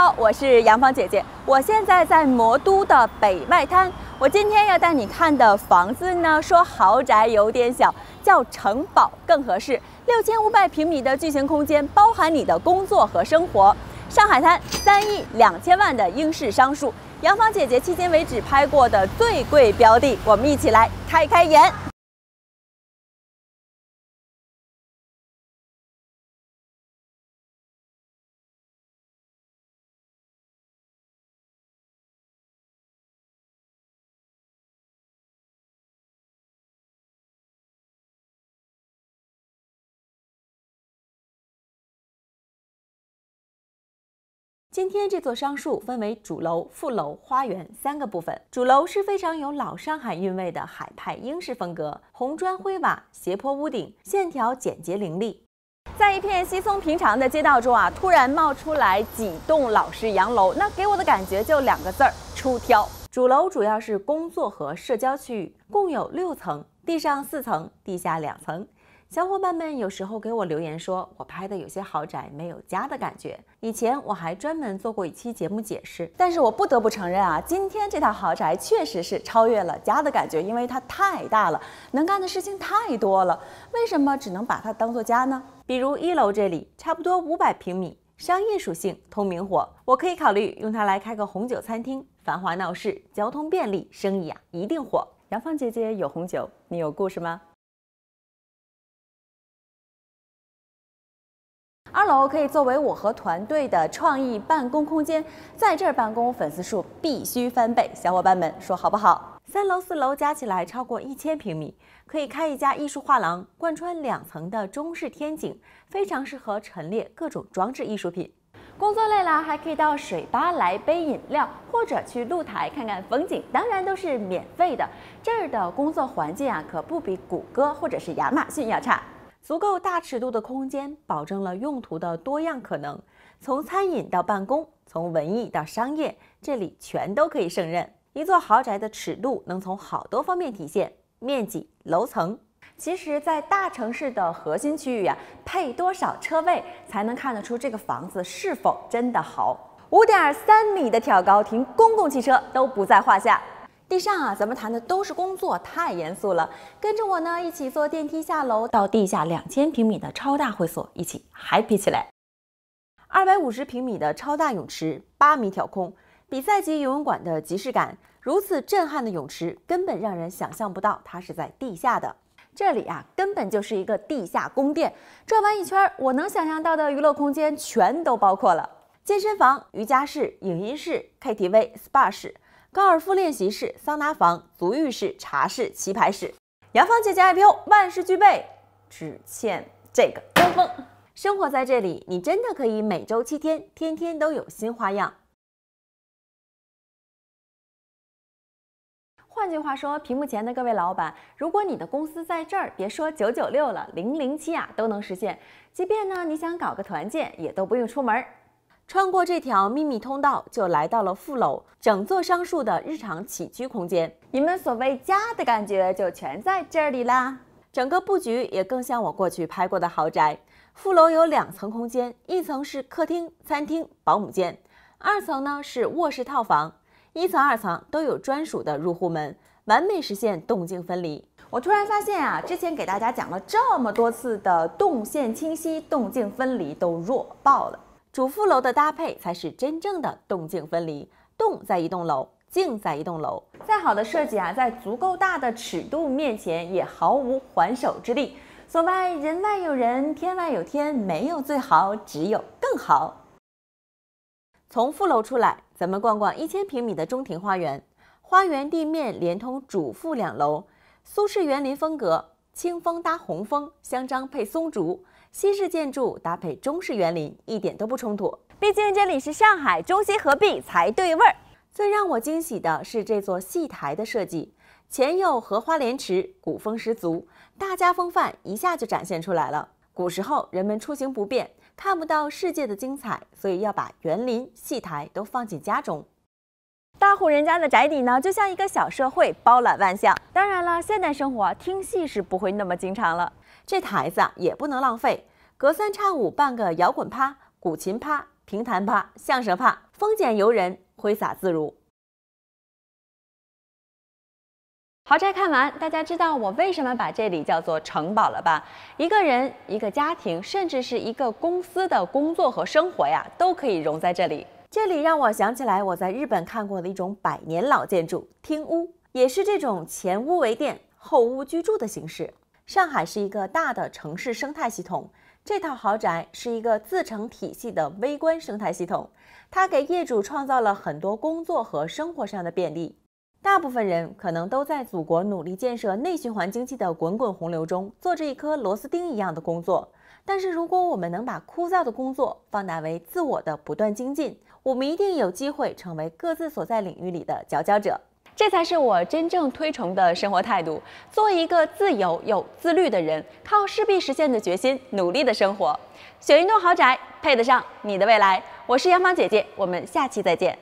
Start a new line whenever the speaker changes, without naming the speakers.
好，我是杨芳姐姐，我现在在魔都的北外滩。我今天要带你看的房子呢，说豪宅有点小，叫城堡更合适。6500平米的巨型空间，包含你的工作和生活。上海滩3亿2000万的英式商墅，杨芳姐姐迄今为止拍过的最贵标的，我们一起来开开眼。 今天这座商墅分为主楼、副楼、花园3个部分。主楼是非常有老上海韵味的海派英式风格，红砖灰瓦、斜坡屋顶，线条简洁凌厉。在一片稀松平常的街道中啊，突然冒出来几栋老式洋楼，那给我的感觉就2个字儿：出挑。主楼主要是工作和社交区域，共有6层，地上4层，地下2层。 小伙伴们有时候给我留言说，我拍的有些豪宅没有家的感觉。以前我还专门做过一期节目解释，但是我不得不承认啊，今天这套豪宅确实是超越了家的感觉，因为它太大了，能干的事情太多了。为什么只能把它当做家呢？比如1楼这里，差不多500平米，商业属性，通明火，我可以考虑用它来开个红酒餐厅，繁华闹市，交通便利，生意啊一定火。杨芳姐姐有红酒，你有故事吗？ 2楼可以作为我和团队的创意办公空间，在这儿办公粉丝数必须翻倍，小伙伴们说好不好？3楼、4楼加起来超过1000平米，可以开一家艺术画廊，贯穿2层的中式天井，非常适合陈列各种装置艺术品。工作累了，还可以到水吧来杯饮料，或者去露台看看风景，当然都是免费的。这儿的工作环境啊，可不比谷歌或者是亚马逊要差。 足够大尺度的空间，保证了用途的多样可能。从餐饮到办公，从文艺到商业，这里全都可以胜任。一座豪宅的尺度能从好多方面体现：面积、楼层。其实，在大城市的核心区域啊，配多少车位才能看得出这个房子是否真的豪？5.3米的挑高，停公共汽车都不在话下。 地上啊，咱们谈的都是工作，太严肃了。跟着我呢，一起坐电梯下楼，到地下2000平米的超大会所，一起 happy 起来。250平米的超大泳池，8米挑空，比赛级游泳馆的即视感。如此震撼的泳池，根本让人想象不到它是在地下的。这里啊，根本就是一个地下宫殿。转完一圈，我能想象到的娱乐空间全都包括了：健身房、瑜伽室、影音室、KTV、SPA 室。 高尔夫练习室、桑拿房、足浴室、茶室、棋牌室，杨芳姐姐 IPO 万事俱备，只欠这个东风。生活在这里，你真的可以每周7天，天天都有新花样。换句话说，屏幕前的各位老板，如果你的公司在这儿，别说996了，007啊都能实现。即便呢你想搞个团建，也都不用出门。 穿过这条秘密通道，就来到了副楼，整座商墅的日常起居空间。你们所谓家的感觉就全在这里啦。整个布局也更像我过去拍过的豪宅。副楼有2层空间，1层是客厅、餐厅、保姆间，2层呢是卧室套房。1层、2层都有专属的入户门，完美实现动静分离。我突然发现啊，之前给大家讲了这么多次的动线清晰、动静分离都弱爆了。 主副楼的搭配才是真正的动静分离，动在一栋楼，静在一栋楼。再好的设计啊，在足够大的尺度面前也毫无还手之力。所谓人外有人，天外有天，没有最好，只有更好。从副楼出来，咱们逛逛1000平米的中庭花园。花园地面连通主副2楼，苏式园林风格，清风搭红枫，香樟配松竹。 西式建筑搭配中式园林，一点都不冲突。毕竟这里是上海，中西合璧才对味儿。最让我惊喜的是这座戏台的设计，前有荷花莲池，古风十足，大家风范一下就展现出来了。古时候人们出行不便，看不到世界的精彩，所以要把园林、戏台都放进家中。 大户人家的宅邸呢，就像一个小社会，包揽万象。当然了，现代生活听戏是不会那么经常了。这台子啊，也不能浪费，隔3差5办个摇滚趴、古琴趴、平坦怕、象舌怕，丰俭由人，挥洒自如。豪宅看完，大家知道我为什么把这里叫做城堡了吧？一个人、一个家庭，甚至是一个公司的工作和生活呀，都可以融在这里。这里让我想起来我在日本看过的一种100年老建筑——町屋，也是这种前屋为店、后屋居住的形式。上海是一个大的城市生态系统，这套豪宅是一个自成体系的微观生态系统，它给业主创造了很多工作和生活上的便利。大部分人可能都在祖国努力建设内循环经济的滚滚洪流中做着一颗螺丝钉一样的工作，但是如果我们能把枯燥的工作放大为自我的不断精进，我们一定有机会成为各自所在领域里的佼佼者。这才是我真正推崇的生活态度，做一个自由又自律的人，靠势必实现的决心努力的生活。雪云洞豪宅配得上你的未来。我是杨芳姐姐，我们下期再见。